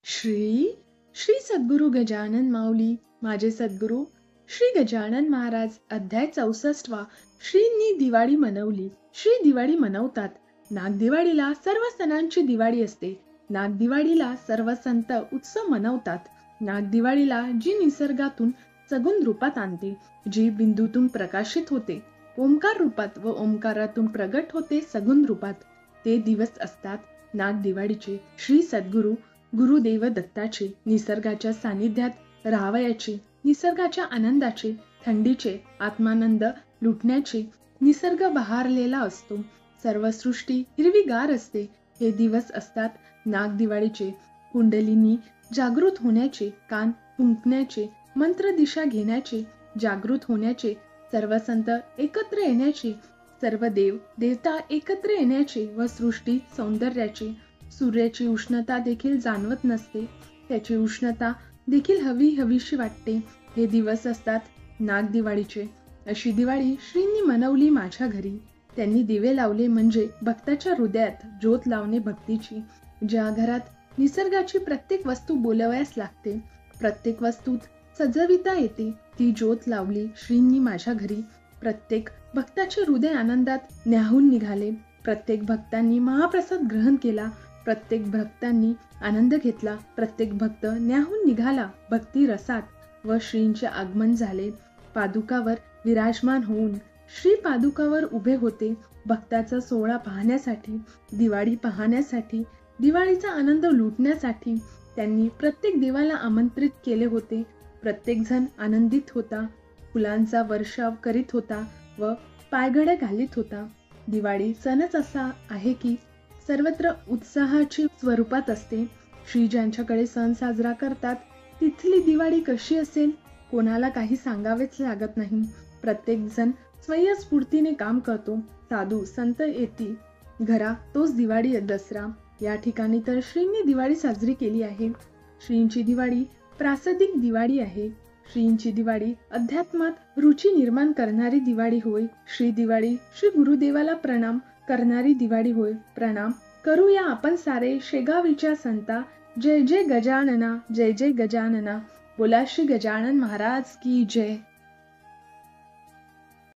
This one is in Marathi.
श्री श्री सद्गुरु गजानन माऊली माझे सद्गुरु श्री गजानन महाराज अध्याय 64वा श्रींनी दिवाळी मनवली. श्री दिवाळी मनवतात. नागदिवाळीला सर्व सणांची दिवाळी असते. नागदिवाळीला सर्व संत उत्सव मनवतात. नागदिवाळीला जी निसर्गातून सगुण रूपात आणते, जी बिंदूतून प्रकाशित होते, ओंकार रूपात व ओंकारातून प्रगट होते सगुण रूपात, ते दिवस असतात नागदिवाळीचे. श्री सद्गुरु गुरुदेव दत्ताचे निसर्गाच्या सानिध्यात राहावयाचे, निसर्गाच्या आनंदाचे, थंडीचे आत्मानंद लुटण्याचे. निसर्ग बहारलेला असतो, सर्व सृष्टी हिरवीगार असते. हे दिवस असतात नागदिवाळीचे. कुंडलिनी जागृत होण्याचे, कान फुंकण्याचे, मंत्र दिशा घेण्याचे, जागृत होण्याचे, सर्व संत एकत्र येण्याचे, सर्व देव देवता एकत्र येण्याचे व सृष्टी सौंदर्याचे. सूर्याची उष्णता देखील जाणवत नसते, त्याची उष्णता देखील हवीशी वाटते. हे दिवस असतात नागदिवाळीचे. अशी दिवाळी श्रींनी मनवली माझ्या घरी. त्यांनी दिवे लावले म्हणजे भक्ताच्या हृदयात ज्योत लावणे भक्तीची. ज्या घरात निसर्गाची प्रत्येक वस्तू बोलवयास लागते, प्रत्येक वस्तूत सजविता येते, ती ज्योत लावली श्रींनी माझ्या घरी. प्रत्येक भक्ताचे हृदय आनंदात न्याहून निघाले. प्रत्येक भक्तांनी महाप्रसाद ग्रहण केला, प्रत्येक भक्तांनी आनंद घेतला, प्रत्येक भक्त न्याहून निघाला भक्ती रसात व श्रींचे आगमन झाले. पादुकावर विराजमान होऊन श्री पादुकावर उभे होते. भक्ताचा सोहळा पाहण्यासाठी, दिवाळी पाहण्यासाठी, दिवाळीचा आनंद लुटण्यासाठी त्यांनी प्रत्येक देवाला आमंत्रित केले होते. प्रत्येक जण आनंदित होता, फुलांचा वर्षाव करीत होता व पायघड्या घालीत होता. दिवाळी सणच असा आहे की सर्वत्र उत्साहाची स्वरूपात असते. श्री ज्यांच्याकडे सण साजरा करतात तिथली दिवाळी कशी असेल कोणाला काही सांगावेच लागत नाही. प्रत्येक जण स्वयंस्फूर्तीने काम करतो. साधू संत येती घरा, तोच दिवाळी दसरा. या ठिकाणी तर श्रींनी दिवाळी साजरी केली आहे. श्रींची दिवाळी प्रासादिक दिवाळी आहे. श्रींची दिवाळी अध्यात्मात रुची निर्माण करणारी दिवाळी होय. श्री दिवाळी श्री गुरुदेवाला प्रणाम करणारी दिवाळी होय. प्रणाम करूया आपण सारे शेगावीच्या संता. जय जय गजानना, जय जय गजानना. बोला श्री गजानन महाराज की जय.